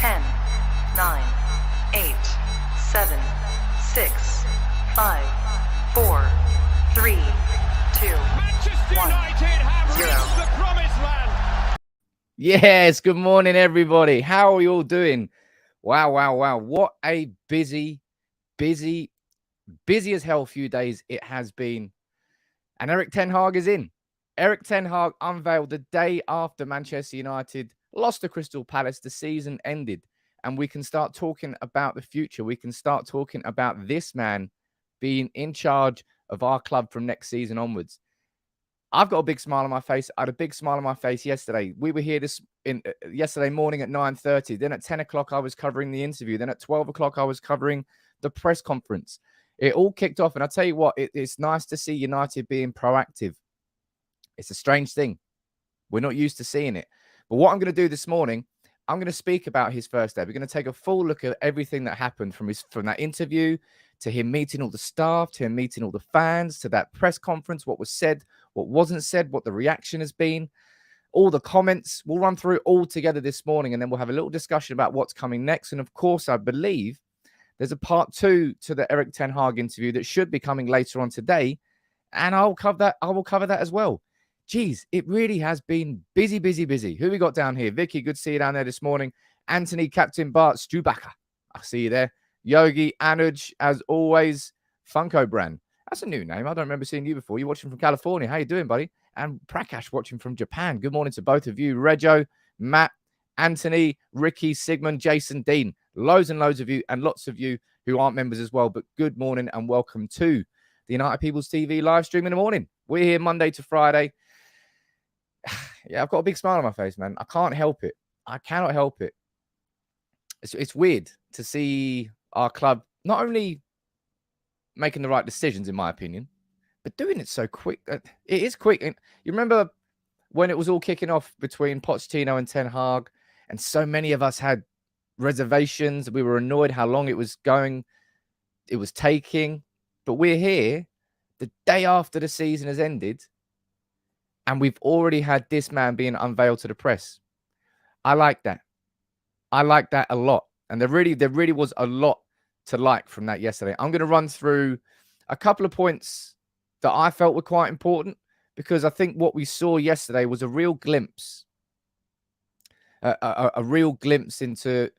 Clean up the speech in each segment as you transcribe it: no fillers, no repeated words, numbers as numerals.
10, 9, 8, 7, 6, 5, 4, 3, 2, Manchester 1, United have 0. reached the promised land. Yes, good morning, everybody. How are you all doing? Wow. What a busy as hell few days it has been. And Erik Ten Hag is in. Erik Ten Hag unveiled the day after Manchester United lost to Crystal Palace. The season ended. And we can start talking about the future. We can start talking about this man being in charge of our club from next season onwards. I've got a big smile on my face. I had a big smile on my face yesterday. We were here yesterday morning at 9:30. Then at 10 o'clock, I was covering the interview. Then at 12 o'clock, I was covering the press conference. It all kicked off. And I'll tell you what, it's nice to see United being proactive. It's a strange thing. We're not used to seeing it. But what I'm going to do this morning, I'm going to speak about his first day. We're going to take a full look at everything that happened from that interview, to him meeting all the staff, to him meeting all the fans, to that press conference, what was said, what wasn't said, what the reaction has been, all the comments. We'll run through it all together this morning, and then we'll have a little discussion about what's coming next. And of course, I believe there's a part 2 to the Erik Ten Hag interview that should be coming later on today, and I will cover that as well. Geez, it really has been busy. Who we got down here? Vicky, good to see you down there this morning. Anthony, Captain Bart, Stubaka, I see you there. Yogi, Anuj, as always. Funko Brand. That's a new name. I don't remember seeing you before. You're watching from California. How you doing, buddy? And Prakash watching from Japan. Good morning to both of you. Reggio, Matt, Anthony, Ricky, Sigmund, Jason, Dean. Loads and loads of you, and lots of you who aren't members as well. But good morning and welcome to the United People's TV live stream in the morning. We're here Monday to Friday. Yeah, I've got a big smile on my face, man. I can't help it. I cannot help it. It's weird to see our club not only making the right decisions, in my opinion, but doing it so quick. It is quick. And you remember when it was all kicking off between Pochettino and Ten Hag, and so many of us had reservations. We were annoyed how long it was taking. But we're here the day after the season has ended, and we've already had this man being unveiled to the press. I like that. I like that a lot. And there really was a lot to like from that yesterday. I'm going to run through a couple of points that I felt were quite important, because I think what we saw yesterday was a real glimpse, a real glimpse into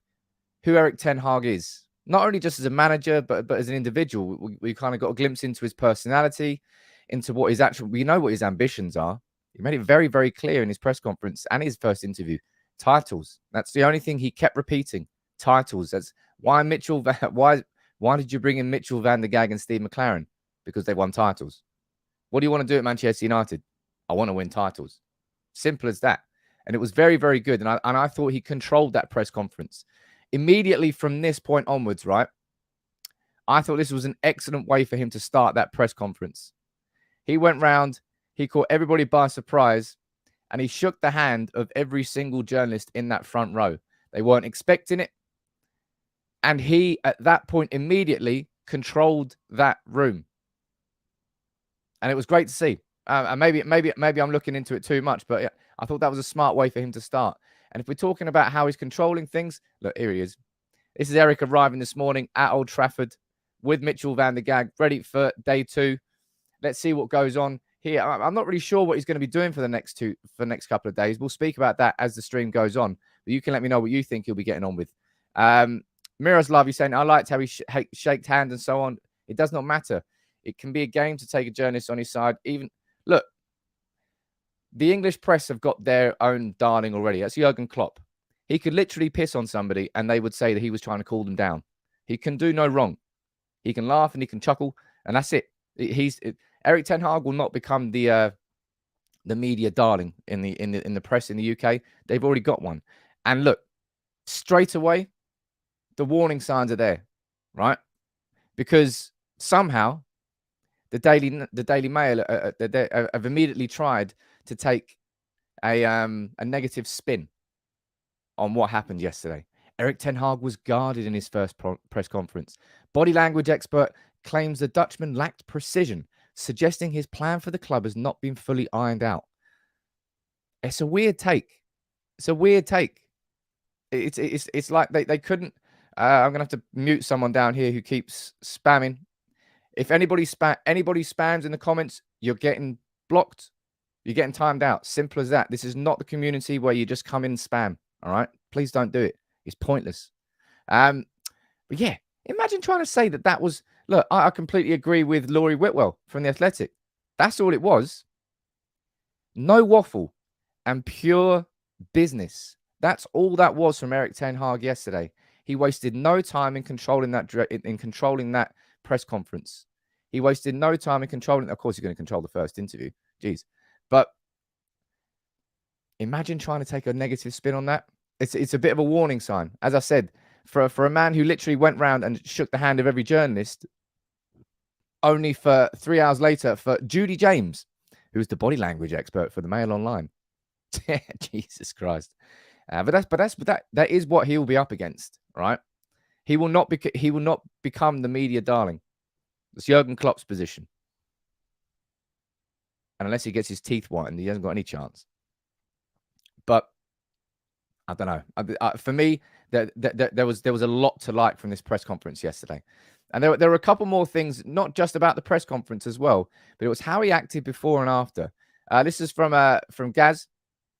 who Erik Ten Hag is. Not only just as a manager, but as an individual. We kind of got a glimpse into his personality, into what we know what his ambitions are. He made it very, very clear in his press conference and his first interview. Titles. That's the only thing he kept repeating. Titles. That's why why did you bring in Mitchell van der Gag and Steve McLaren? Because they won titles. What do you want to do at Manchester United? I want to win titles. Simple as that. And it was very, very good. And I thought he controlled that press conference. Immediately from this point onwards, right? I thought this was an excellent way for him to start that press conference. He went round, he caught everybody by surprise, and he shook the hand of every single journalist in that front row. They weren't expecting it. And he, at that point, immediately controlled that room. And it was great to see. And maybe I'm looking into it too much, but I thought that was a smart way for him to start. And if we're talking about how he's controlling things, look, here he is. This is Erik arriving this morning at Old Trafford with Mitchell van der Gag, ready for day 2. Let's see what goes on here. I'm not really sure what he's going to be doing for the next couple of days. We'll speak about that as the stream goes on. But you can let me know what you think he'll be getting on with. Mira's love, you saying, I liked how he shaked hands and so on. It does not matter. It can be a game to take a journalist on his side. Even look, the English press have got their own darling already. That's Jurgen Klopp. He could literally piss on somebody and they would say that he was trying to cool them down. He can do no wrong. He can laugh and he can chuckle, and that's it. Erik Ten Hag will not become the media darling in the press in the UK. They've already got one. And look, straight away, the warning signs are there, right? Because somehow the Daily Mail have immediately tried to take a negative spin on what happened yesterday. Erik Ten Hag was guarded in his first press conference. Body language expert claims the Dutchman lacked precision, suggesting his plan for the club has not been fully ironed out. It's a weird take. It's like they couldn't. I'm gonna have to mute someone down here who keeps spamming. If anybody spams in the comments, you're getting blocked. You're getting timed out. Simple as that. This is not the community where you just come in and spam. All right, please don't do it. It's pointless. But yeah, imagine trying to say that was. Look, I completely agree with Laurie Whitwell from The Athletic. That's all it was. No waffle and pure business. That's all that was from Erik Ten Hag yesterday. He wasted no time in controlling that press conference. He wasted no time in controlling. Of course, he's going to control the first interview. Jeez, but imagine trying to take a negative spin on that. It's a bit of a warning sign, as I said, for a man who literally went round and shook the hand of every journalist, only for 3 hours later for Judy James, who's the body language expert for the Mail Online. Jesus Christ. But that is what he will be up against, right? He will not become the media darling. It's Jurgen Klopp's position. And unless he gets his teeth whitened, he hasn't got any chance. But I don't know. For me, there was a lot to like from this press conference yesterday. And there were a couple more things, not just about the press conference as well, but it was how he acted before and after. This is from Gaz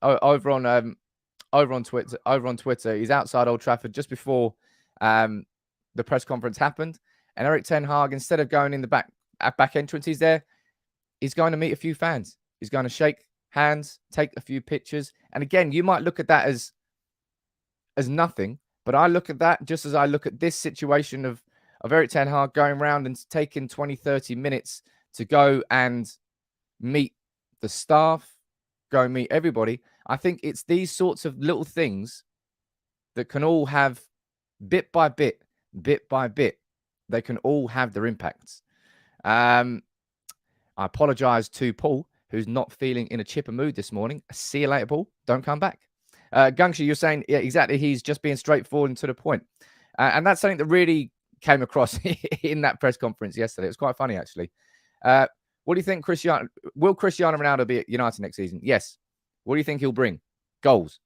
over on Twitter. He's outside Old Trafford just before the press conference happened. And Erik Ten Hag, instead of going in the back entrance, he's there. He's going to meet a few fans. He's going to shake hands, take a few pictures. And again, you might look at that as nothing, but I look at that just as I look at this situation of Erik Ten Hag going around and taking 20, 30 minutes to go and meet the staff, go and meet everybody. I think it's these sorts of little things that can all have bit by bit, they can all have their impacts. I apologize to Paul, who's not feeling in a chipper mood this morning. See you later, Paul. Don't come back. Gungsha, you're saying, yeah, exactly. He's just being straightforward and to the point. And that's something that really came across in that press conference yesterday. It was quite funny, actually. What do you think, will Cristiano Ronaldo be at United next season? Yes. What do you think he'll bring? Goals.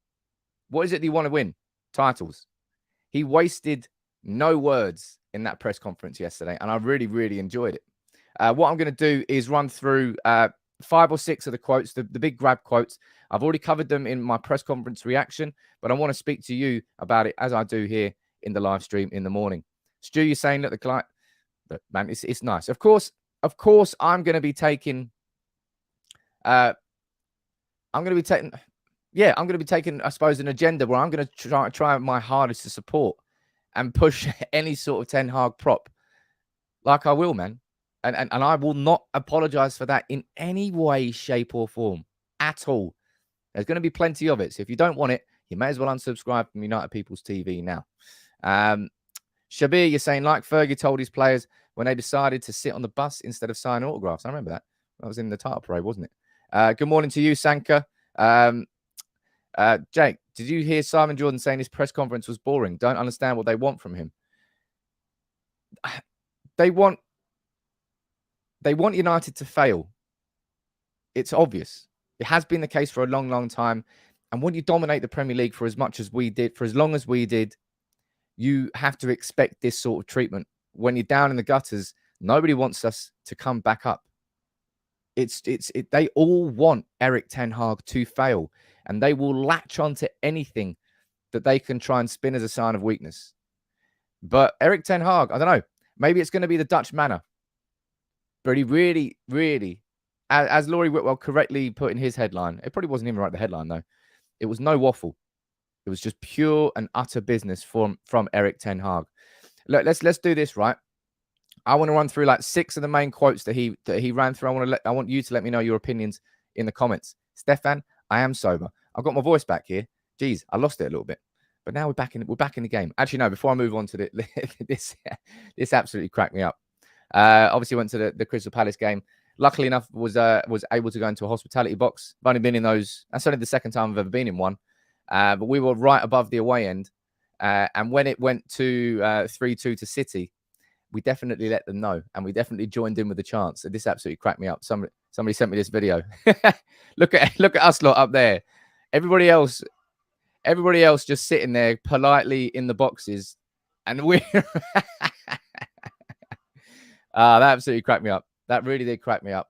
What is it that you want to win? Titles. He wasted no words in that press conference yesterday, and I really, really enjoyed it. What I'm going to do is run through 5 or 6 of the quotes, the big grab quotes. I've already covered them in my press conference reaction, but I want to speak to you about it as I do here in the live stream in the morning. Stu, you're saying that the client, but man, it's nice. Of course, I'm going to be taking. I'm going to be taking, I suppose, an agenda where I'm going to try my hardest to support and push any sort of Ten Hag prop, like I will, man. And I will not apologize for that in any way, shape, or form at all. There's going to be plenty of it. So if you don't want it, you may as well unsubscribe from United People's TV now. Shabir, you're saying, like Fergie told his players when they decided to sit on the bus instead of signing autographs. I remember that. That was in the title parade, wasn't it? Good morning to you, Sanka. Jake, did you hear Simon Jordan saying his press conference was boring? Don't understand what they want from him. They want United to fail. It's obvious. It has been the case for a long, long time. And when you dominate the Premier League for as much as we did, for as long as we did, you have to expect this sort of treatment. When you're down in the gutters, nobody wants us to come back up. They all want Erik Ten Hag to fail, and they will latch onto anything that they can try and spin as a sign of weakness. But Erik Ten Hag, I don't know, maybe it's going to be the Dutch manner. But he really, really, as Laurie Whitwell correctly put in his headline, it probably wasn't even right, the headline, though. It was no waffle. It was just pure and utter business from Erik Ten Hag. Look, let's do this, right? I want to run through like 6 of the main quotes that he ran through. I want you to let me know your opinions in the comments. Stefan, I am sober. I've got my voice back here. Jeez, I lost it a little bit. But now we're back in the game. Actually, no, before I move on to this absolutely cracked me up. Obviously went to the Crystal Palace game. Luckily enough, was able to go into a hospitality box. I've only been in those. That's only the second time I've ever been in one. But we were right above the away end. And when it went to 3-2 to City, we definitely let them know. And we definitely joined in with the chants. So this absolutely cracked me up. Somebody sent me this video. Look at us lot up there. Everybody else Everybody else just sitting there politely in the boxes, and we're that absolutely cracked me up. That really did crack me up.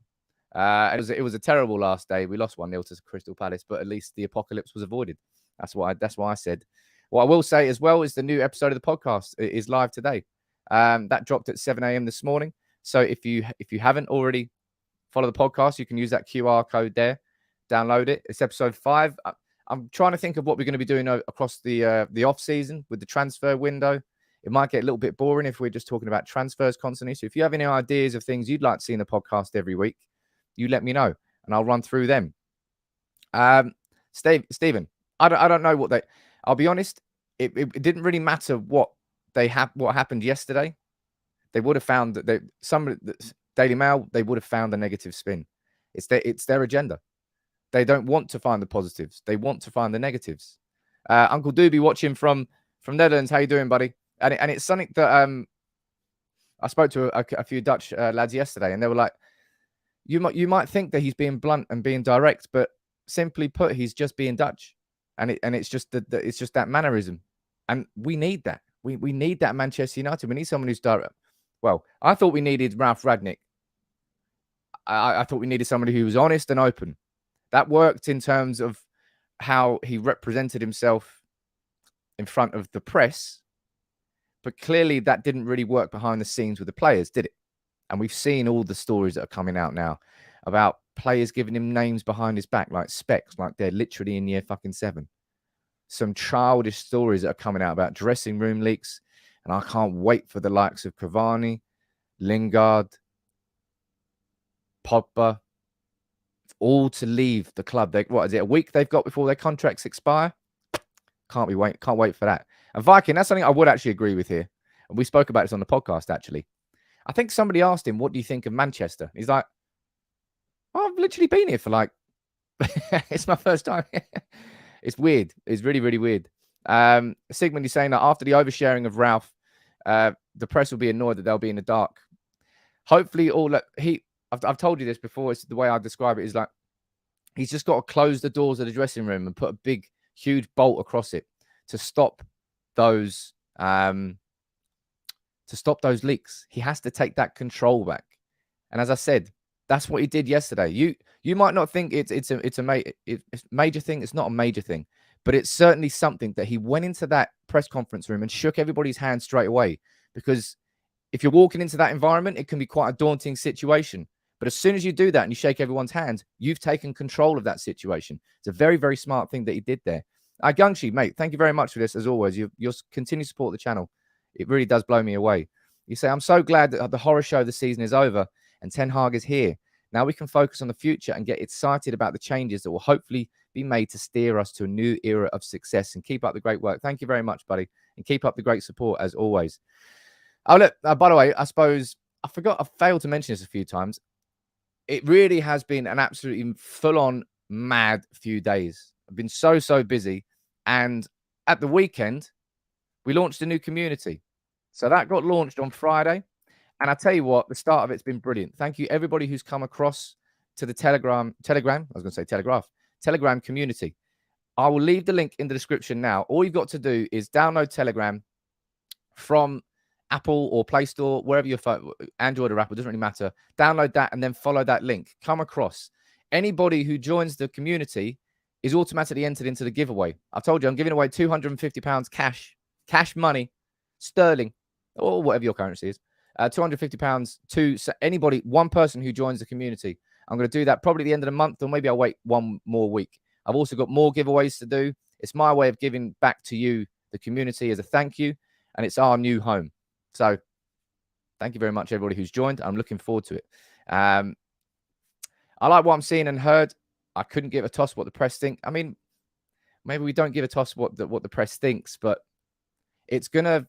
It was a terrible last day. We lost 1-0 to Crystal Palace, but at least the apocalypse was avoided. That's why I said. What I will say as well is the new episode of the podcast is live today. That dropped at 7 a.m. this morning. So if you haven't already followed the podcast, you can use that QR code there. Download it. It's episode 5. I'm trying to think of what we're going to be doing across the off season with the transfer window. It might get a little bit boring if we're just talking about transfers constantly. So if you have any ideas of things you'd like to see in the podcast every week, you let me know and I'll run through them. Stephen, I don't know what I'll be honest. It didn't really matter what happened yesterday. They would have found that Daily Mail, they would have found a negative spin. It's their agenda. They don't want to find the positives. They want to find the negatives. Uncle Doobie watching from Netherlands. How you doing, buddy? And it's something that I spoke to a few Dutch lads yesterday, and they were like, you might think that he's being blunt and being direct, but simply put, he's just being Dutch, and it's just that mannerism, and we need that. We need that Manchester United. We need someone who's direct. Well, I thought we needed Ralph Rangnick. I thought we needed somebody who was honest and open. That worked in terms of how he represented himself in front of the press. But clearly that didn't really work behind the scenes with the players, did it? And we've seen all the stories that are coming out now about players giving him names behind his back, like specs, like they're literally in year fucking 7. Some childish stories that are coming out about dressing room leaks. And I can't wait for the likes of Cavani, Lingard, Pogba, all to leave the club. What is it, a week they've got before their contracts expire? Can't wait for that. And Viking, that's something I would actually agree with here. And we spoke about this on the podcast, actually. I think somebody asked him, what do you think of Manchester? He's like, oh, I've literally been here for like, it's my first time. It's weird. It's really, really weird. Sigmund is saying that after the oversharing of Ralph, the press will be annoyed that they'll be in the dark. Hopefully I've told you this before. It's the way I describe it is like, he's just got to close the doors of the dressing room and put a big, huge bolt across it to stop those leaks. He has to take that control back. And as I said, that's what he did yesterday. You might not think it's a major thing. It's not a major thing, but it's certainly something that he went into that press conference room and shook everybody's hand straight away. Because if you're walking into that environment, it can be quite a daunting situation. But as soon as you do that and you shake everyone's hand, you've taken control of that situation. It's a very, very smart thing that he did there. Gangshi, mate, thank you very much for this, as always. You'll continue to support the channel. It really does blow me away. You say, I'm so glad that the horror show of the season is over and Ten Hag is here. Now we can focus on the future and get excited about the changes that will hopefully be made to steer us to a new era of success. And keep up the great work. Thank you very much, buddy. And keep up the great support, as always. Oh, look, by the way, I suppose I failed to mention this a few times. It really has been an absolutely full-on mad few days. I've been so busy. And at the weekend, we launched a new community. So that got launched on Friday. And I tell you what, the start of it's been brilliant. Thank you, everybody who's come across to the Telegram community. I will leave the link in the description now. All you've got to do is download Telegram from Apple or Play Store, wherever your phone, Android or Apple, doesn't really matter. Download that and then follow that link. Come across. Anybody who joins the community is automatically entered into the giveaway. I told you I'm giving away £250 cash money, sterling, or whatever your currency is. £250 to anybody, one person who joins the community. I'm going to do that probably at the end of the month, or maybe I'll wait one more week. I've also got more giveaways to do. It's my way of giving back to you, the community, as a thank you, and it's our new home. So thank you very much, everybody who's joined. I'm looking forward to it. I like what I'm seeing and heard. I couldn't give a toss what the press think. I mean, maybe we don't give a toss what the press thinks, but it's gonna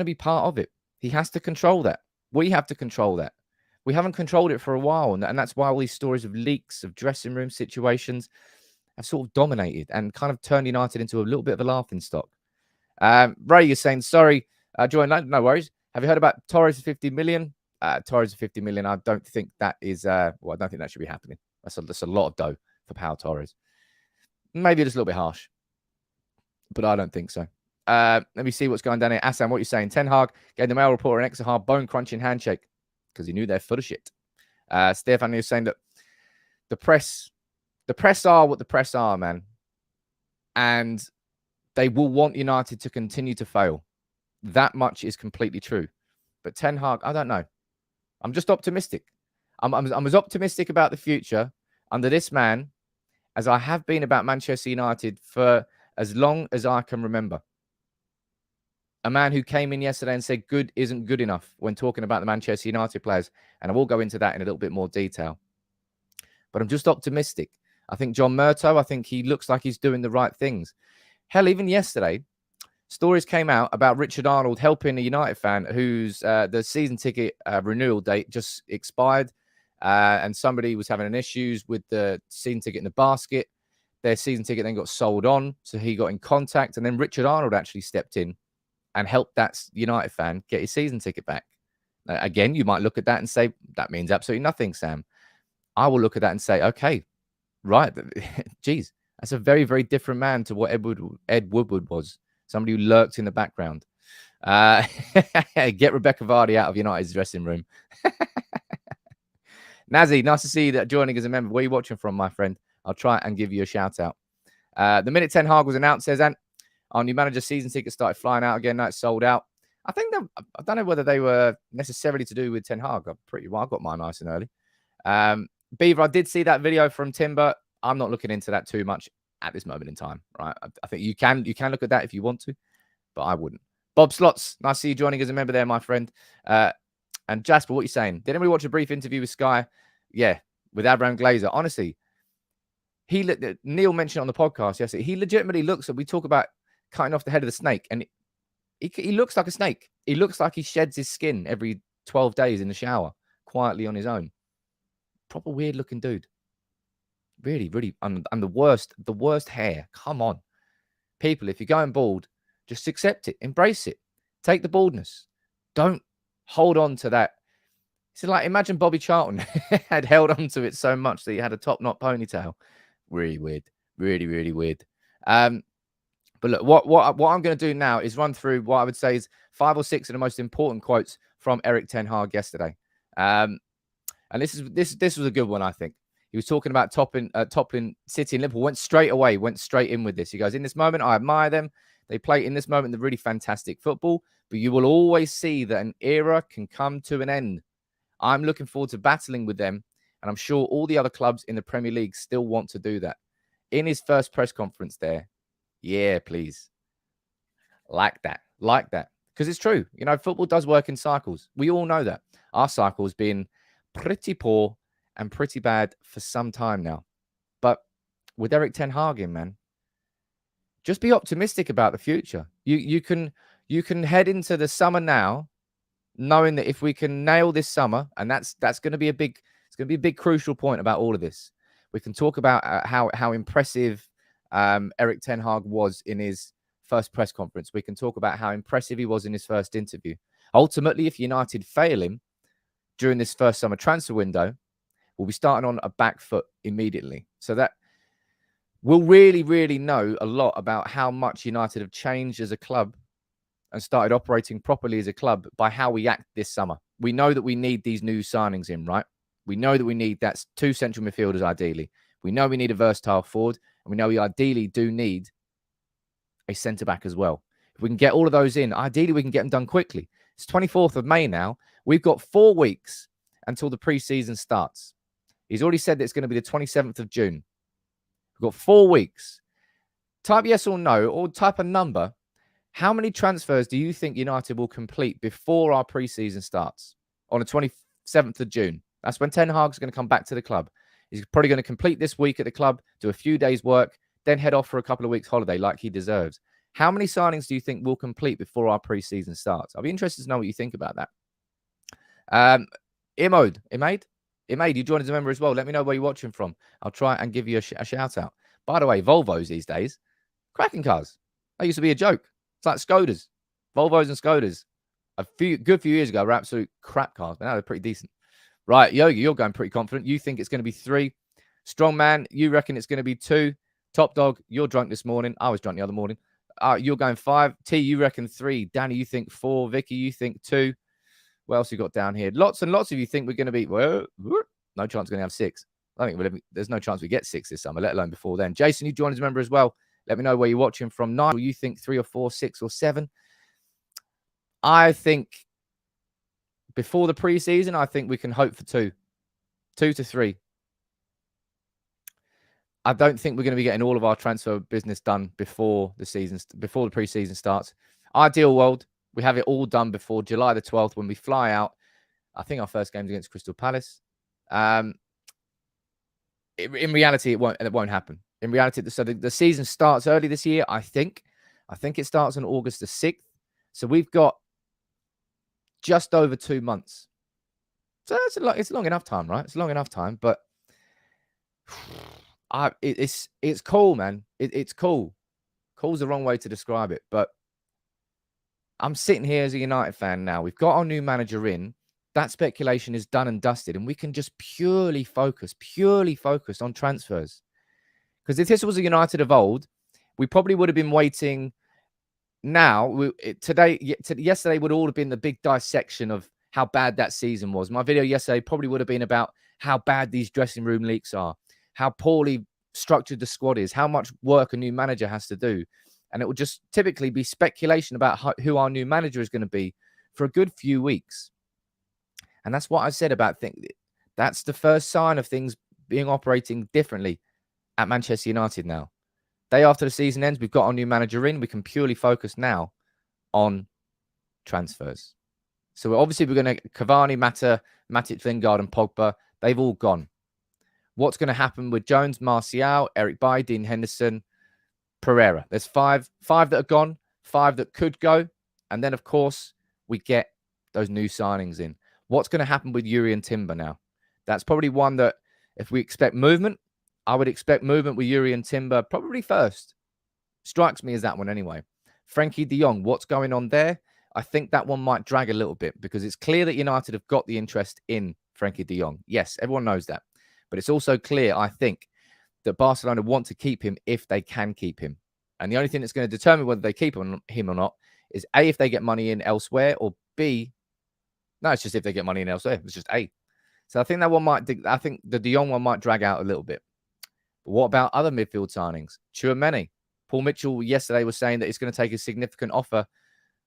be part of it. He has to control that. We have to control that. We haven't controlled it for a while, and that's why all these stories of leaks, of dressing room situations have sort of dominated and kind of turned United into a little bit of a laughing stock. Ray, you're saying, sorry, join. No worries. Have you heard about Torres 50 million? Torres 50 million. I don't think that is, I don't think that should be happening. That's a lot of dough for Pau Torres. Maybe just a little bit harsh. but I don't think so. Let me see what's going down here. Assam, what are you saying? Ten Hag gave the mail reporter an extra hard bone-crunching handshake because he knew they're full of shit. Stefan is saying that the press are what the press are, man. And they will want United to continue to fail. That much is completely true. But Ten Hag, I don't know. I'm just optimistic. I'm as optimistic about the future under this man as I have been about Manchester United for as long as I can remember. A man who came in yesterday and said good isn't good enough when talking about the Manchester United players. And I will go into that in a little bit more detail. But I'm just optimistic. I think John Murtough, I think he looks like he's doing the right things. Hell, even yesterday, stories came out about Richard Arnold helping a United fan whose the season ticket renewal date just expired. And somebody was having issues with the season ticket in the basket. Their season ticket then got sold on. So he got in contact. And then Richard Arnold actually stepped in and helped that United fan get his season ticket back. Again, you might look at that and say, that means absolutely nothing, Sam. I will look at that and say, okay, right. Geez, that's a very, very different man to what Ed Woodward was. Somebody who lurked in the background. Get Rebecca Vardy out of United's dressing room. Nazi, nice to see you that joining as a member. Where are you watching from, my friend? I'll try and give you a shout out. The minute Ten Hag was announced, says, and our new manager season tickets started flying out again. Now it's sold out. I think I don't know whether they were necessarily to do with Ten Hag. I got mine nice and early. Beaver, I did see that video from Timber. I'm not looking into that too much at this moment in time, right? I think you can look at that if you want to, but I wouldn't. Bob Slots, nice to see you joining as a member there, my friend. And Jasper, what are you saying? Did anybody watch a brief interview with Sky? Yeah, with Abraham Glazer. Honestly, Neil mentioned on the podcast yesterday, he legitimately looks at, we talk about cutting off the head of the snake, and he looks like a snake. He looks like he sheds his skin every 12 days in the shower, quietly on his own. Proper weird looking dude. Really, really, and the worst hair. Come on. People, if you're going bald, just accept it, embrace it, take the baldness. Don't hold on to that. It's like, imagine Bobby Charlton had held on to it so much that he had a top knot ponytail. Really weird. Really, really weird. But look, what I'm going to do now is run through what I would say is 5 or 6 of the most important quotes from Erik Ten Hag yesterday. And this was a good one, I think. He was talking about toppling City and Liverpool. Went straight in with this. He goes, in this moment, I admire them. They play in this moment the really fantastic football, but you will always see that an era can come to an end. I'm looking forward to battling with them, and I'm sure all the other clubs in the Premier League still want to do that. In his first press conference there, yeah, please. Like that. Because it's true. You know, football does work in cycles. We all know that. Our cycle has been pretty poor and pretty bad for some time now. But with Erik Ten Hag in, man, just be optimistic about the future. You can head into the summer now, knowing that if we can nail this summer, and that's going to be a big crucial point about all of this. We can talk about how impressive Erik Ten Hag was in his first press conference. We can talk about how impressive he was in his first interview. Ultimately, if United fail him during this first summer transfer window, we'll be starting on a back foot immediately. So that we'll really, really know a lot about how much United have changed as a club and started operating properly as a club by how we act this summer. We know that we need these new signings in, right? We know that we need that's 2 central midfielders ideally. We know we need a versatile forward, and we know we ideally do need a centre-back as well. If we can get all of those in, ideally we can get them done quickly. It's 24th of May now. We've got 4 weeks until the pre-season starts. He's already said that it's going to be the 27th of June. We've got 4 weeks. Type yes or no, or type a number. How many transfers do you think United will complete before our pre-season starts on the 27th of June? That's when Ten Hag's going to come back to the club. He's probably going to complete this week at the club, do a few days work, then head off for a couple of weeks holiday like he deserves. How many signings do you think will complete before our pre-season starts? I'll be interested to know what you think about that. Imade, you joined as a member as well. Let me know where you're watching from. I'll try and give you a shout out. By the way, Volvos these days, cracking cars. That used to be a joke. It's like Skodas. Volvos and Skodas. A good few years ago were absolute crap cars, but now they're pretty decent. Right, Yogi, you're going pretty confident. You think it's going to be 3. Strong man, you reckon it's going to be 2. Top dog, you're drunk this morning. I was drunk the other morning. You're going 5. T, you reckon 3. Danny, you think 4. Vicky, you think 2. What else you got down here? Lots and lots of you think we're going to be, well, no chance we're going to have 6. I think there's no chance we get 6 this summer, let alone before then. Jason, you join as a member as well. Let me know where you're watching from. 9, you think 3 or 4, 6 or 7. I think before the preseason, I think we can hope for 2 to 3. I don't think we're going to be getting all of our transfer business done before the preseason starts. Ideal world, we have it all done before July the 12th when we fly out. I think our first game's against Crystal Palace. In reality, it won't happen. In reality, so the season starts early this year. I think it starts on August the 6th. So we've got just over 2 months. So it's long enough time, right? It's long enough time, but it's cool, man. It's cool. Cool's the wrong way to describe it, but I'm sitting here as a United fan now. We've got our new manager in. That speculation is done and dusted, and we can just purely focus on transfers. Because if this was a United of old, we probably would have been waiting. Now, yesterday would all have been the big dissection of how bad that season was. My video yesterday probably would have been about how bad these dressing room leaks are, how poorly structured the squad is, how much work a new manager has to do. And it will just typically be speculation about who our new manager is going to be for a good few weeks. And that's what I said about things. That's the first sign of things being operating differently at Manchester United now. Day after the season ends, we've got our new manager in. We can purely focus now on transfers. So obviously we're going to Cavani, Mata, Matic, Lingard and Pogba. They've all gone. What's going to happen with Jones, Martial, Erik Bailly, Dean Henderson, Pereira? There's 5 that are gone, 5 that could go. And then, of course, we get those new signings in. What's going to happen with Yuri and Timber now? That's probably one that if we expect movement, I would expect movement with Yuri and Timber probably first. Strikes me as that one anyway. Frankie de Jong, what's going on there? I think that one might drag a little bit because it's clear that United have got the interest in Frankie de Jong. Yes, everyone knows that. But it's also clear, I think, that Barcelona want to keep him if they can keep him. And the only thing that's going to determine whether they keep him or not is A, if they get money in elsewhere, or B, no, it's just if they get money in elsewhere. It's just A. So I think that one I think the de Jong one might drag out a little bit. But what about other midfield signings? Tchouaméni. Paul Mitchell yesterday was saying that it's going to take a significant offer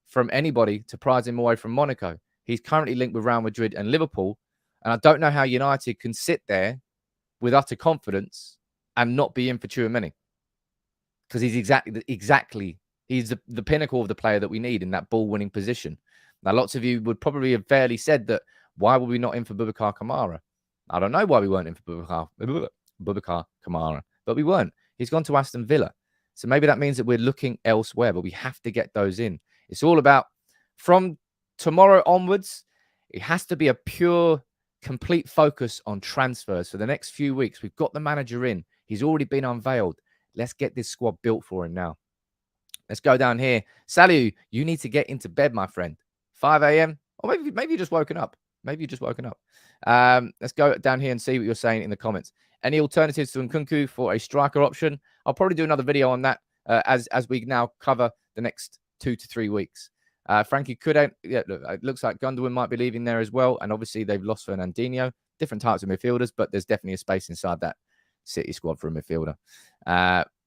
from anybody to prize him away from Monaco. He's currently linked with Real Madrid and Liverpool. And I don't know how United can sit there with utter confidence and not be in for Tchouaméni. Because he's exactly he's the pinnacle of the player that we need in that ball-winning position. Now, lots of you would probably have fairly said that, why were we not in for Boubacar Kamara? I don't know why we weren't in for Boubacar Kamara, but we weren't. He's gone to Aston Villa. So maybe that means that we're looking elsewhere, but we have to get those in. It's all about, from tomorrow onwards, it has to be a pure, complete focus on transfers for the next few weeks. We've got the manager in. He's already been unveiled. Let's get this squad built for him now. Let's go down here. Saliu, you need to get into bed, my friend. 5 a.m. Or maybe you're just woken up. Maybe you're just woken up. Let's go down here and see what you're saying in the comments. Any alternatives to Nkunku for a striker option? I'll probably do another video on that as we now cover the next 2 to 3 weeks. Frankie could... Yeah, look, it looks like Gundogan might be leaving there as well. And obviously, they've lost Fernandinho. Different types of midfielders, but there's definitely a space inside that City squad for a midfielder.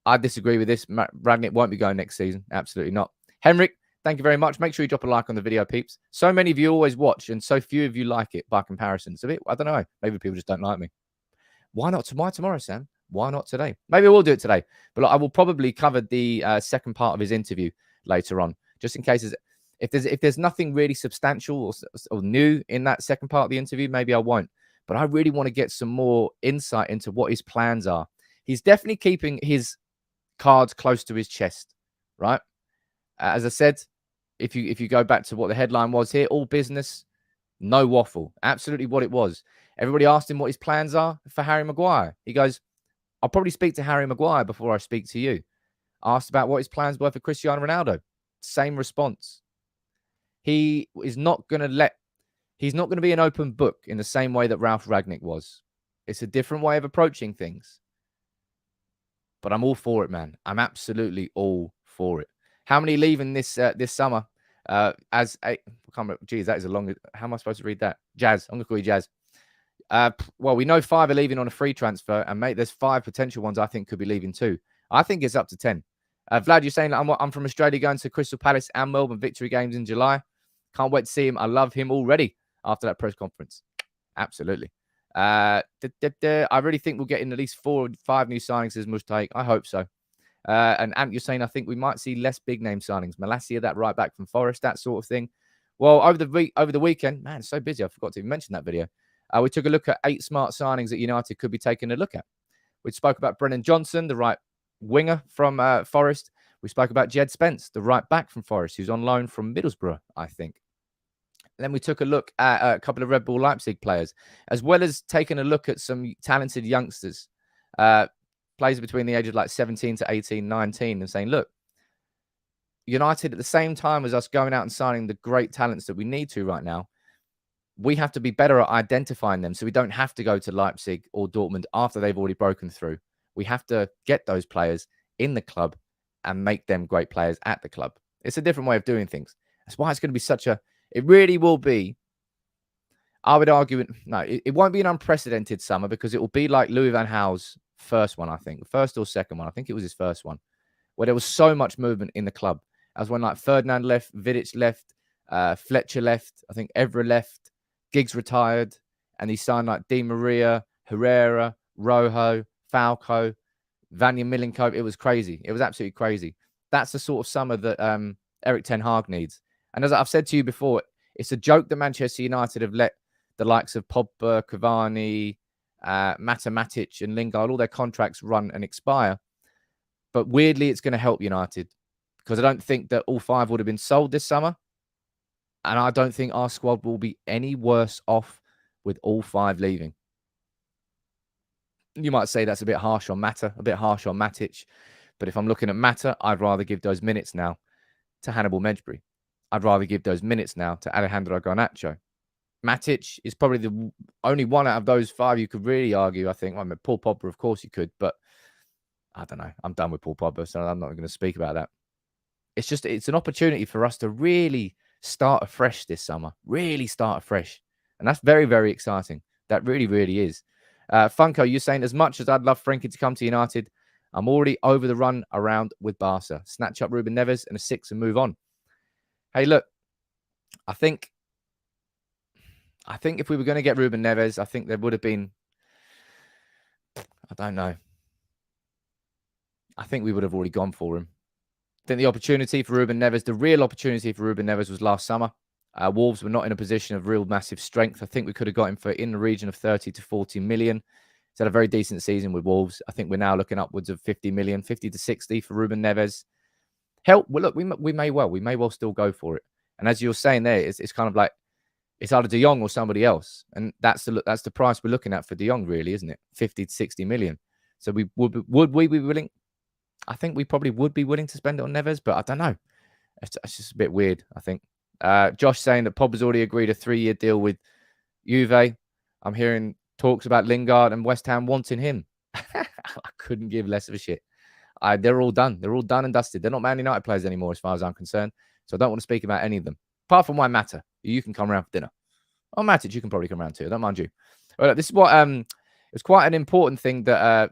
I disagree with this. Ragnick won't be going next season. Absolutely not. Henrik, thank you very much. Make sure you drop a like on the video, peeps. So many of you always watch, and so few of you like it by comparison. So I don't know. Maybe people just don't like me. Why not tomorrow, Sam? Why not today? Maybe we'll do it today. But look, I will probably cover the second part of his interview later on, just in case if there's nothing really substantial or new in that second part of the interview, maybe I won't. But I really want to get some more insight into what his plans are. He's definitely keeping his cards close to his chest, right? As I said, if you go back to what the headline was here, all business, no waffle. Absolutely what it was. Everybody asked him what his plans are for Harry Maguire. He goes, I'll probably speak to Harry Maguire before I speak to you. Asked about what his plans were for Cristiano Ronaldo. Same response. He is not going to he's not going to be an open book in the same way that Ralph Rangnick was. It's a different way of approaching things. But I'm all for it, man. I'm absolutely all for it. How many leaving this summer? As a, I can't remember, geez, that is a long. How am I supposed to read that? Jazz. I'm gonna call you Jazz. Well, we know 5 are leaving on a free transfer, and mate, there's 5 potential ones I think could be leaving too. I think it's up to 10. Vlad, you're saying that I'm from Australia, going to Crystal Palace and Melbourne Victory games in July. Can't wait to see him. I love him already after that press conference. Absolutely. I really think we'll get in at least 4 or 5 new signings as Mustake. I hope so. And Ant, you're saying I think we might see less big name signings. Malacia, that right back from Forest, that sort of thing. Well, over the weekend, man, it's so busy. I forgot to even mention that video. We took a look at 8 smart signings that United could be taking a look at. We spoke about Brennan Johnson, the right winger from Forest. We spoke about Jed Spence, the right back from Forest, who's on loan from Middlesbrough, I think. Then we took a look at a couple of Red Bull Leipzig players, as well as taking a look at some talented youngsters, players between the age of like 17 to 18, 19, and saying, look, United, at the same time as us going out and signing the great talents that we need to right now, we have to be better at identifying them so we don't have to go to Leipzig or Dortmund after they've already broken through. We have to get those players in the club and make them great players at the club. It's a different way of doing things. That's why it's going to be it really will be, I would argue, it won't be an unprecedented summer because it will be like Louis van Gaal's first one, I think. First or second one. I think it was his first one, where there was so much movement in the club. As when like Ferdinand left, Vidic left, Fletcher left, I think Evra left, Giggs retired, and he signed like Di Maria, Herrera, Rojo, Falco, Vanya Milinkovic. It was crazy. It was absolutely crazy. That's the sort of summer that Erik Ten Hag needs. And as I've said to you before, it's a joke that Manchester United have let the likes of Pogba, Cavani, Matic, and Lingard, all their contracts run and expire. But weirdly, it's going to help United because I don't think that all 5 would have been sold this summer. And I don't think our squad will be any worse off with all 5 leaving. You might say that's a bit harsh on Mata, a bit harsh on Matic. But if I'm looking at Mata, I'd rather give those minutes now to Hannibal Mejbri. I'd rather give those minutes now to Alejandro Garnacho. Matic is probably the only one out of those 5 you could really argue, I think. I mean, Paul Pogba, of course, you could. But I don't know. I'm done with Paul Pogba, so I'm not going to speak about that. It's an opportunity for us to really start afresh this summer. Really start afresh. And that's very, very exciting. That really, really is. Funko, you're saying, as much as I'd love Frankie to come to United, I'm already over the run around with Barca. Snatch up Ruben Neves and a 6 and move on. Hey, look, I think if we were going to get Ruben Neves, I think there would have been, I don't know. I think we would have already gone for him. I think the opportunity for Ruben Neves, the real opportunity for Ruben Neves was last summer. Wolves were not in a position of real massive strength. I think we could have got him for in the region of 30 to 40 million. He's had a very decent season with Wolves. I think we're now looking upwards of 50 million, 50 to 60 for Ruben Neves. Well, look, we may well still go for it. And as you're saying there, it's kind of like, it's either De Jong or somebody else. And that's the price we're looking at for De Jong, really, isn't it? 50 to 60 million. So would we be willing? I think we probably would be willing to spend it on Neves, but I don't know. It's just a bit weird, I think. Josh saying that Pogba's already agreed a 3-year deal with Juve. I'm hearing talks about Lingard and West Ham wanting him. I couldn't give less of a shit. They're all done. They're all done and dusted. They're not Man United players anymore, as far as I'm concerned. So I don't want to speak about any of them. Apart from why Mata. You can come around for dinner. Oh, Matic, you can probably come around too. I don't mind you. Well, this is what it's quite an important thing that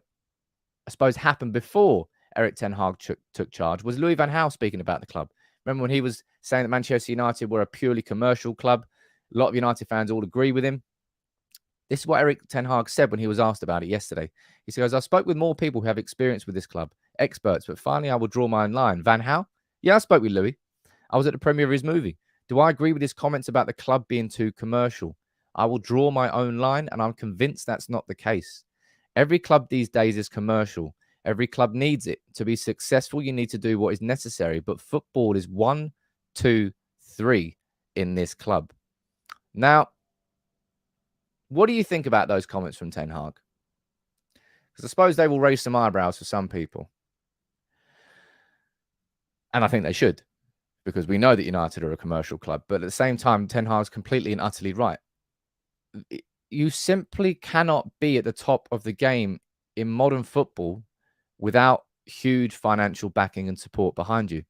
I suppose happened before Erik Ten Hag took charge, was Louis van Gaal speaking about the club. Remember when he was saying that Manchester United were a purely commercial club? A lot of United fans all agree with him. This is what Erik Ten Hag said when he was asked about it yesterday. He says, I spoke with more people who have experience with this club, experts, but finally I will draw my own line. Van Gaal? Yeah, I spoke with Louis. I was at the premiere of his movie. Do I agree with his comments about the club being too commercial? I will draw my own line, and I'm convinced that's not the case. Every club these days is commercial. Every club needs it. To be successful, you need to do what is necessary. But football is 1, 2, 3 in this club. Now, what do you think about those comments from Ten Hag? Because I suppose they will raise some eyebrows for some people. And I think they should, because we know that United are a commercial club. But at the same time, Ten Hag's completely and utterly right. You simply cannot be at the top of the game in modern football without huge financial backing and support behind you.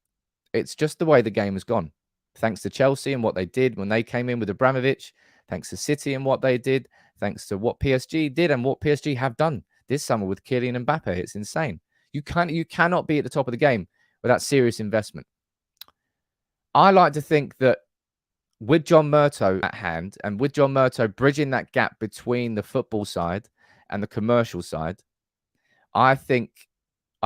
It's just the way the game has gone. Thanks to Chelsea and what they did when they came in with Abramovich, thanks to City and what they did, thanks to what PSG did and what PSG have done this summer with Kylian Mbappe. It's insane. You cannot be at the top of the game without serious investment. I like to think that with John Murtough at hand and with John Murtough bridging that gap between the football side and the commercial side, I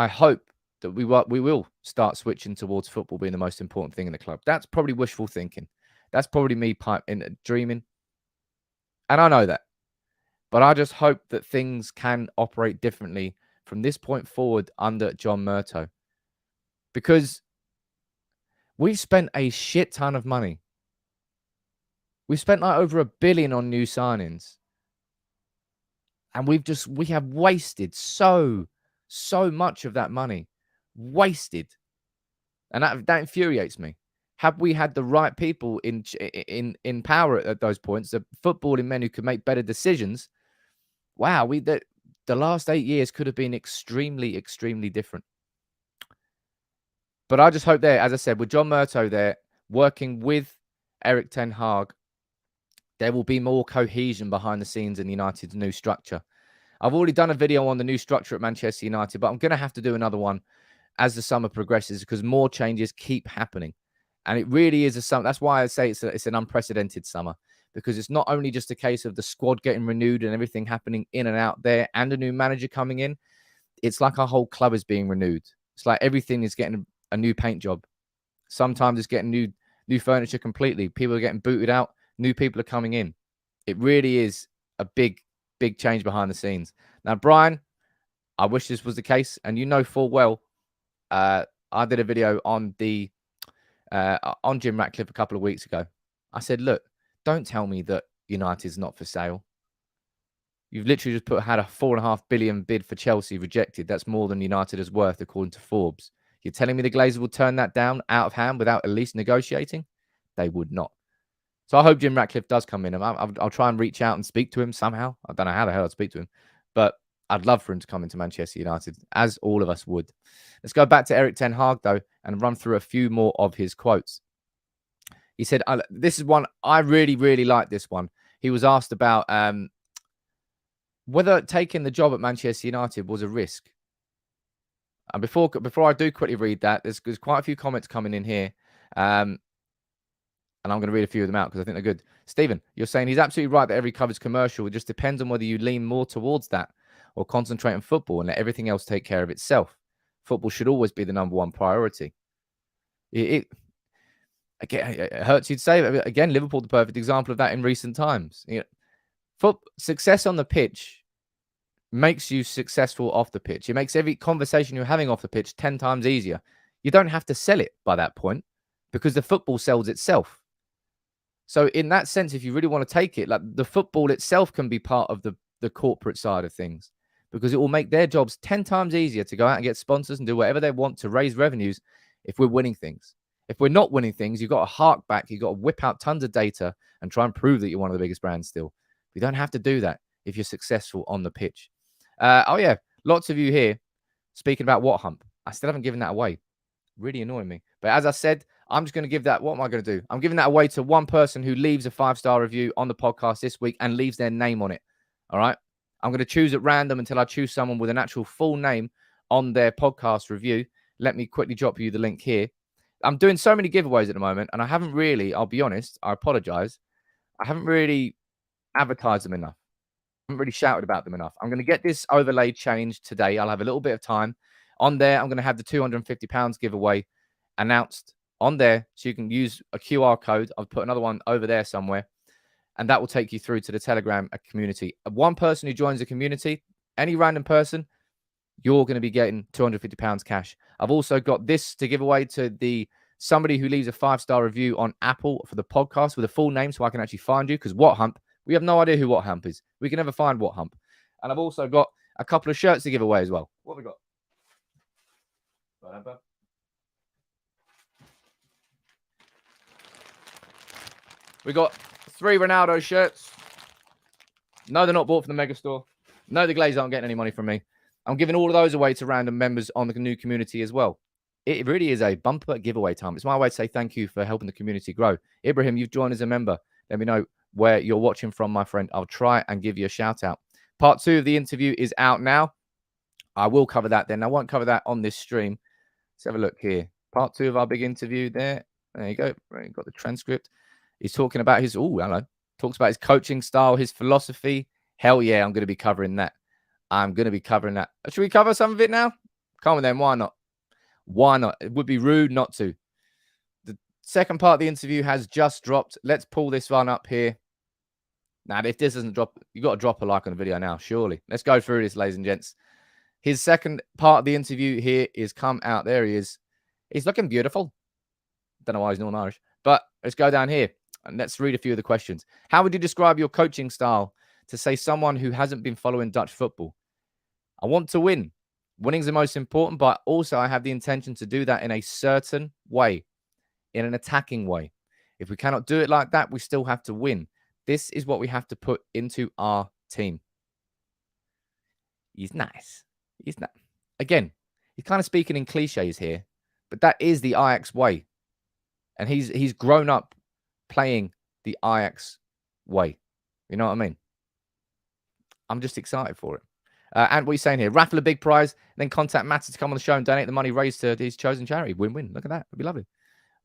hope that we will start switching towards football being the most important thing in the club. That's probably wishful thinking. That's probably me dreaming. And I know that. But I just hope that things can operate differently from this point forward under John Murtough. Because we've spent a shit ton of money. We've spent like over $1 billion on new signings. And we have wasted so much of that money. Wasted. And that infuriates me. Have we had the right people in power at those points, the footballing men who could make better decisions? Wow, the last 8 years could have been extremely, extremely different. But I just hope there, as I said, with John Murtough there, working with Erik Ten Hag, there will be more cohesion behind the scenes in United's new structure. I've already done a video on the new structure at Manchester United, but I'm going to have to do another one as the summer progresses because more changes keep happening. And it really is a summer. That's why I say it's an unprecedented summer, because it's not only just a case of the squad getting renewed and everything happening in and out there and a new manager coming in. It's like our whole club is being renewed. It's like everything is getting a new paint job. Sometimes it's getting new furniture completely. People are getting booted out. New people are coming in. It really is a big, big change behind the scenes. Now, Brian, I wish this was the case. And you know full well, I did a video on on Jim Ratcliffe a couple of weeks ago. I said, look, don't tell me that United's not for sale. You've literally just had a $4.5 billion bid for Chelsea rejected. That's more than United is worth, according to Forbes. You're telling me the Glazers will turn that down out of hand without at least negotiating? They would not. So I hope Jim Ratcliffe does come in. I'll try and reach out and speak to him somehow. I don't know how the hell I'd speak to him, but I'd love for him to come into Manchester United, as all of us would. Let's go back to Erik Ten Hag, though, and run through a few more of his quotes. He said, this is one, I really, really like this one. He was asked about whether taking the job at Manchester United was a risk. And before I do quickly read that, there's quite a few comments coming in here. And I'm going to read a few of them out because I think they're good. Stephen, you're saying he's absolutely right that every cover's commercial. It just depends on whether you lean more towards that or concentrate on football and let everything else take care of itself. Football should always be the number one priority. It hurts you to say, but again, Liverpool, the perfect example of that in recent times. Success on the pitch makes you successful off the pitch. It makes every conversation you're having off the pitch 10 times easier. You don't have to sell it by that point because the football sells itself. So in that sense, if you really want to take it, like the football itself can be part of the corporate side of things because it will make their jobs 10 times easier to go out and get sponsors and do whatever they want to raise revenues if we're winning things. If we're not winning things, you've got to hark back. You've got to whip out tons of data and try and prove that you're one of the biggest brands still. You don't have to do that if you're successful on the pitch. Oh, yeah. Lots of you here speaking about what hump. I still haven't given that away. Really annoying me. But as I said, I'm just going to give that. What am I going to do? I'm giving that away to one person who leaves a 5-star review on the podcast this week and leaves their name on it. All right. I'm going to choose at random until I choose someone with an actual full name on their podcast review. Let me quickly drop you the link here. I'm doing so many giveaways at the moment, and I haven't really, I'll be honest, I apologize. I haven't really advertised them enough. I haven't really shouted about them enough. I'm going to get this overlay changed today. I'll have a little bit of time. On there, I'm going to have the £250 giveaway announced on there, so you can use a QR code. I've put another one over there somewhere, and that will take you through to the Telegram community. One person who joins the community, any random person, you're going to be getting £250 cash. I've also got this to give away to somebody who leaves a 5-star review on Apple for the podcast with a full name so I can actually find you, because What Hump, we have no idea who What Hump is. We can never find What Hump. And I've also got a couple of shirts to give away as well. What have we got? We got 3 Ronaldo shirts. No, they're not bought from the Mega Store. No, the Glazers aren't getting any money from me. I'm giving all of those away to random members on the new community as well. It really is a bumper giveaway time. It's my way to say thank you for helping the community grow. Ibrahim, you've joined as a member. Let me know where you're watching from, my friend. I'll try and give you a shout out. Part 2 of the interview is out now. I will cover that then. I won't cover that on this stream. Let's have a look here. Part 2 of our big interview there. There you go. Right, got the transcript. He's talking about his, talks about his coaching style, his philosophy. Hell yeah, I'm going to be covering that. I'm going to be covering that. Should we cover some of it now? Come on then, why not? Why not? It would be rude not to. The second part of the interview has just dropped. Let's pull this one up here. Now, if this doesn't drop, you got to drop a like on the video now, surely. Let's go through this, ladies and gents. His second part of the interview here is come out. There he is. He's looking beautiful. Don't know why he's Northern Irish. But let's go down here and let's read a few of the questions. How would you describe your coaching style to say someone who hasn't been following Dutch football? I want to win. Winning's the most important, but also I have the intention to do that in a certain way, in an attacking way. If we cannot do it like that, we still have to win. This is what we have to put into our team. He's nice. He's not. Again, he's kind of speaking in cliches here, but that is the Ajax way. And he's grown up playing the Ajax way. You know what I mean? I'm just excited for it. And what are you saying here? Raffle a big prize, then contact Matter to come on the show and donate the money raised to his chosen charity. Win-win. Look at that. It'd be lovely.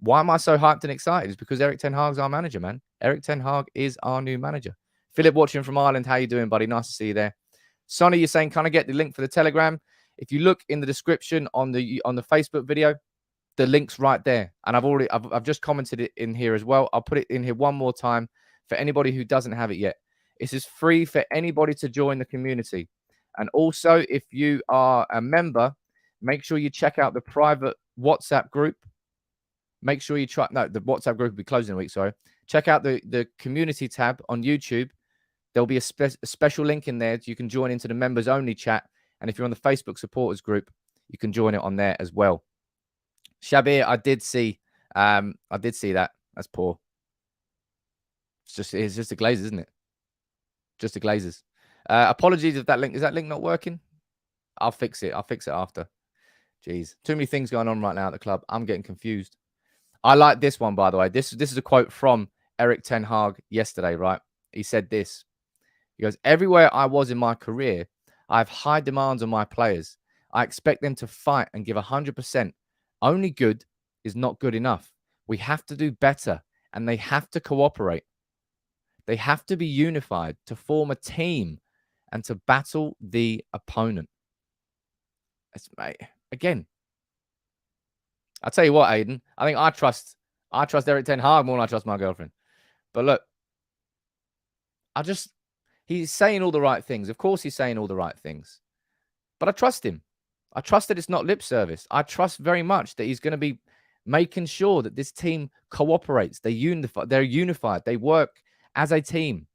Why am I so hyped and excited? It's because Erik Ten Hag's our manager, man. Erik Ten Hag is our new manager. Philip watching from Ireland. How you doing, buddy? Nice to see you there. Sonny, you're saying, can I get the link for the Telegram? If you look in the description on the Facebook video, the link's right there. And I've just commented it in here as well. I'll put it in here one more time for anybody who doesn't have it yet. This is free for anybody to join the community. And also, if you are a member, make sure you check out the private WhatsApp group. Make sure you the WhatsApp group will be closing in a week, sorry. Check out the community tab on YouTube. There'll be a special link in there. You can join into the members only chat. And if you're on the Facebook supporters group, you can join it on there as well. Shabir, I did see that. That's poor. It's just the Glazers, isn't it? Just the Glazers. Apologies if is that link not working? I'll fix it. I'll fix it after. Jeez. Too many things going on right now at the club. I'm getting confused. I like this one, by the way. This is a quote from Erik Ten Hag yesterday, right? He said this. He goes, everywhere I was in my career, I have high demands on my players. I expect them to fight and give 100%. Only good is not good enough. We have to do better, and they have to cooperate. They have to be unified to form a team and to battle the opponent. Again, I'll tell you what, Aiden. I think I trust Erik Ten Hag more than I trust my girlfriend. But look, he's saying all the right things. Of course he's saying all the right things. But I trust him. I trust that it's not lip service. I trust very much that he's going to be making sure that this team cooperates. They're unified. They work as a team.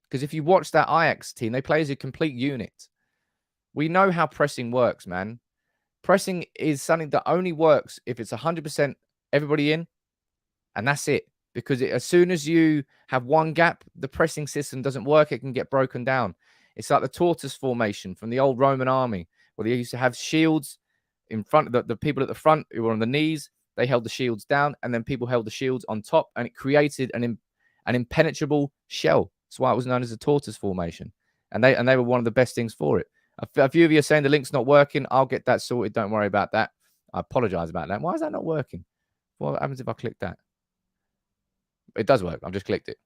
Because if you watch that Ajax team, they play as a complete unit. We know how pressing works, man. Pressing is something that only works if it's 100% everybody in, and that's it. Because as soon as you have one gap, the pressing system doesn't work. It can get broken down. It's like the tortoise formation from the old Roman army, where they used to have shields in front of the people at the front who were on the knees. They held the shields down, and then people held the shields on top, and it created an impenetrable shell. That's why it was known as the tortoise formation. And they were one of the best things for it. A few of you are saying the link's not working. I'll get that sorted. Don't worry about that. I apologize about that. Why is that not working? What happens if I click that? It does work. I've just clicked it.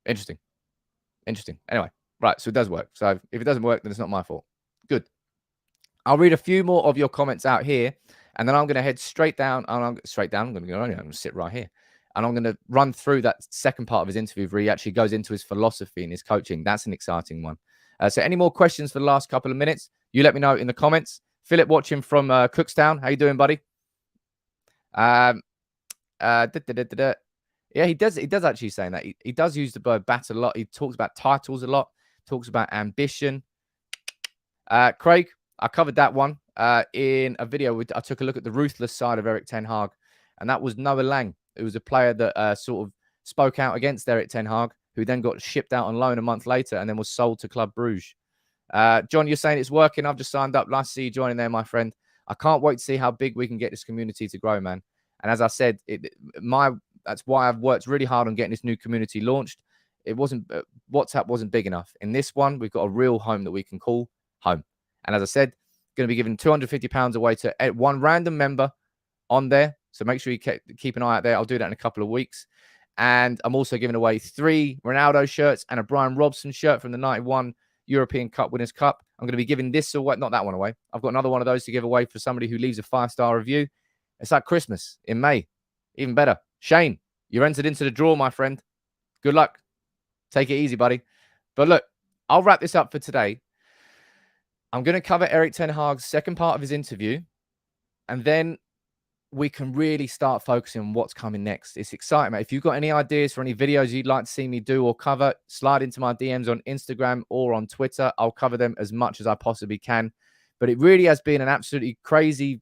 Interesting. Anyway, right. So it does work. So if it doesn't work, then it's not my fault. Good. I'll read a few more of your comments out here, and then I'm going to head straight down. I'm going to go. I'm going to sit right here. And I'm going to run through that second part of his interview where he actually goes into his philosophy and his coaching. That's an exciting one. So any more questions for the last couple of minutes, you let me know in the comments. Philip watching from Cookstown. How you doing, buddy? Yeah, he does actually saying that. He does use the word bat a lot. He talks about titles a lot, talks about ambition. Craig, I covered that one in a video. I took a look at the ruthless side of Erik Ten Hag, and that was Noah Lang. It was a player that sort of spoke out against Erik Ten Hag, who then got shipped out on loan a month later and then was sold to Club Bruges. John, you're saying it's working. I've just signed up. Nice to see you joining there, my friend. I can't wait to see how big we can get this community to grow, man. And as I said, that's why I've worked really hard on getting this new community launched. It wasn't WhatsApp wasn't big enough. In this one, we've got a real home that we can call home. And as I said, going to be giving £250 away to one random member on there. So make sure you keep an eye out there. I'll do that in a couple of weeks. And I'm also giving away 3 Ronaldo shirts and a Brian Robson shirt from the 91 European Cup Winners' Cup. I'm going to be giving this away, not that one away. I've got another one of those to give away for somebody who leaves a 5-star review. It's like Christmas in May. Even better. Shane, you're entered into the draw, my friend. Good luck. Take it easy, buddy. But look, I'll wrap this up for today. I'm going to cover Erik Ten Hag's second part of his interview. And then we can really start focusing on what's coming next. It's exciting, mate. If you've got any ideas for any videos you'd like to see me do or cover, slide into my DMs on Instagram or on Twitter. I'll cover them as much as I possibly can. But it really has been an absolutely crazy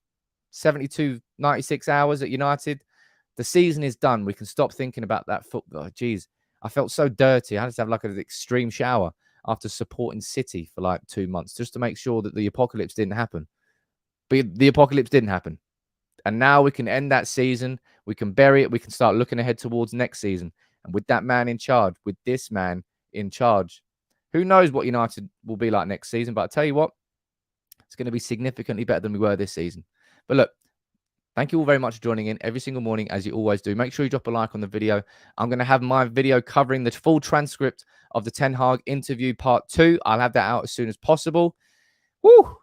72, 96 hours at United. The season is done. We can stop thinking about that football. Geez, I felt so dirty. I had to have like an extreme shower after supporting City for like 2 months just to make sure that the apocalypse didn't happen. But the apocalypse didn't happen. And now we can end that season. We can bury it. We can start looking ahead towards next season. And with that man in charge, with this man in charge, who knows what United will be like next season. But I'll tell you what, it's going to be significantly better than we were this season. But look, thank you all very much for joining in every single morning, as you always do. Make sure you drop a like on the video. I'm going to have my video covering the full transcript of the Ten Hag interview part 2. I'll have that out as soon as possible. Woo!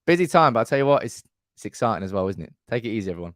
Busy time, but I'll tell you what, it's exciting as well, isn't it? Take it easy, everyone.